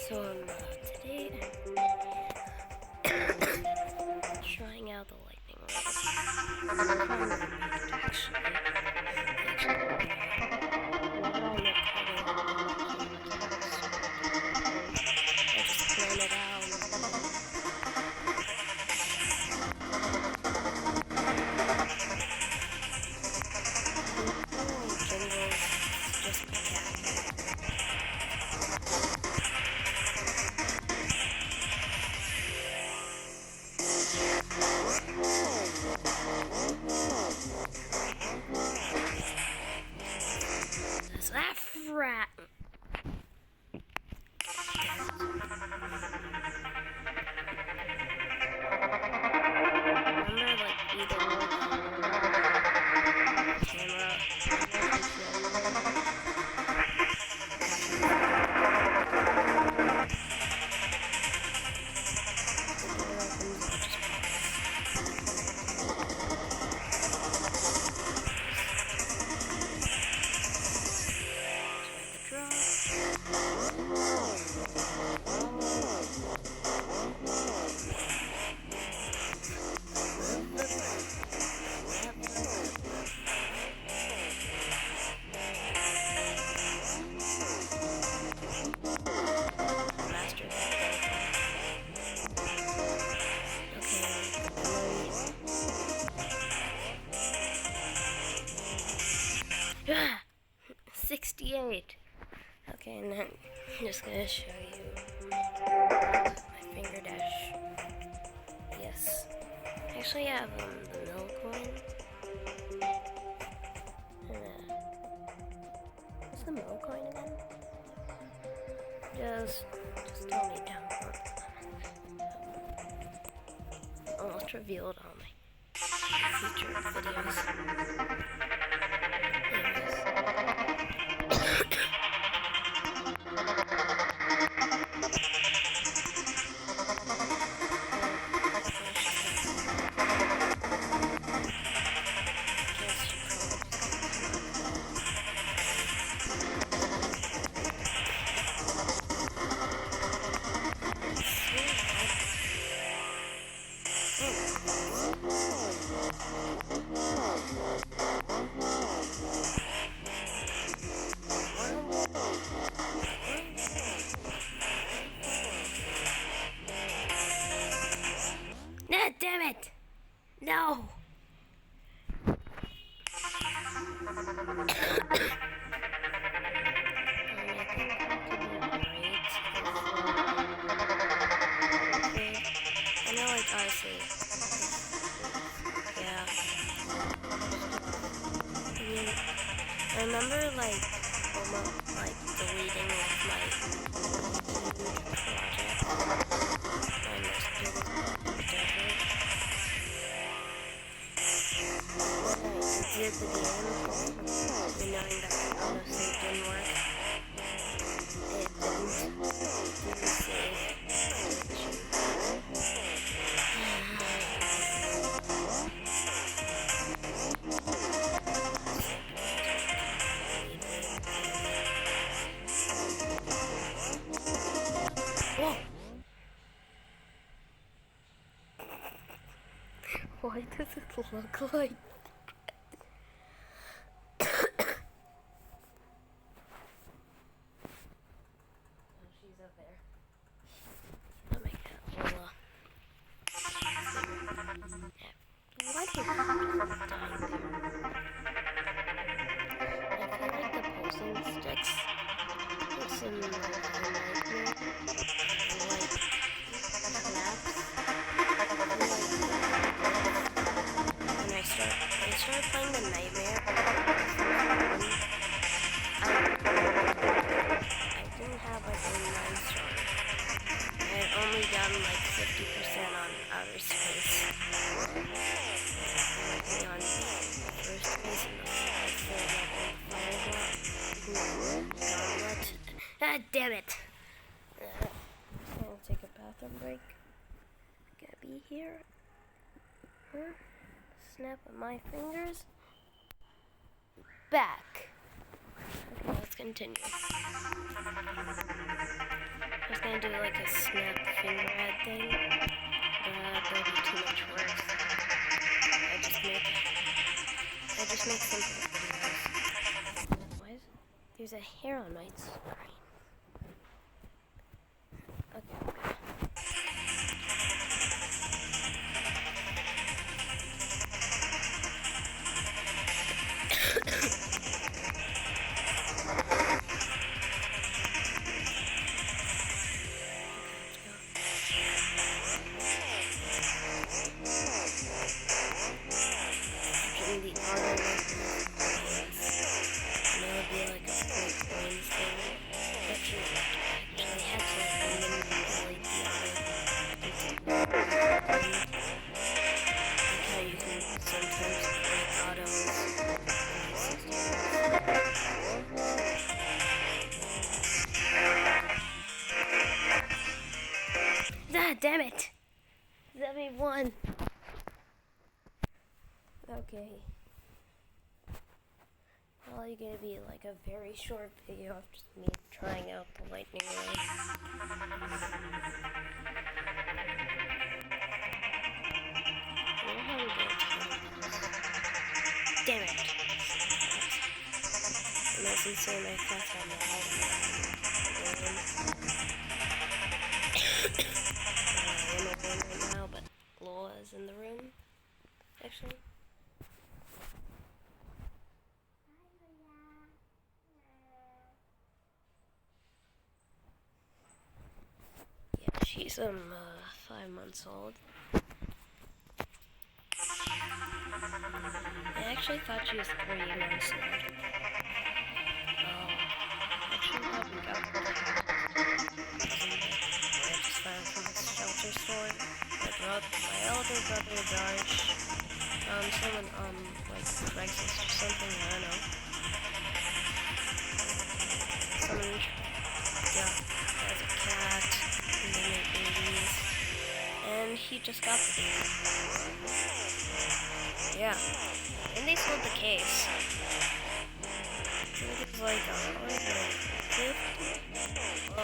So today I'm trying out the lightning round. I just plan it out. Just my cat. That's that rat. Remember, like, either Ah, 68. Okay, and then I'm just gonna show you my finger dash. Yes. Actually, I have the mill coin. What's the mill coin again? Just tell me down below. Almost revealed all my future videos. Damn it! No! Honestly, yeah. I remember almost deleting my project. Did the game, and knowing that the autosave didn't work. It didn't save. Why does it look like that? Oh, she's up there. Oh my god, Lola. Why do you dying there? I feel like the pulsing sticks. It's in when I started playing the Nightmare, I didn't have like a 9-star. I had only done like 50% on outer space. On first space and the gauntlet. Ah, damn it! I'll take a bathroom break. Gotta be here. Snap of my fingers. Back. Okay, let's continue. I was gonna do like a snap finger ad thing, but that'll be too much work. I just make simple videos. Why is there's a hair on my screen? Okay. Damn it! Zebby won. Okay. Probably gonna be like a very short video of just me trying out the lightning ray. Damn it! Unless you say my class on the right now, but Lola is in the room, actually. Yeah, she's 5 months old. I actually thought she was 3 months old. Actually probably got her. I just found from the shelter store. My elder brother Josh found someone like Craigslist or something, I don't know. Someone has a cat, and they make babies, and he just got the baby. Yeah, and they sold the case. I think it's like $150. Oh.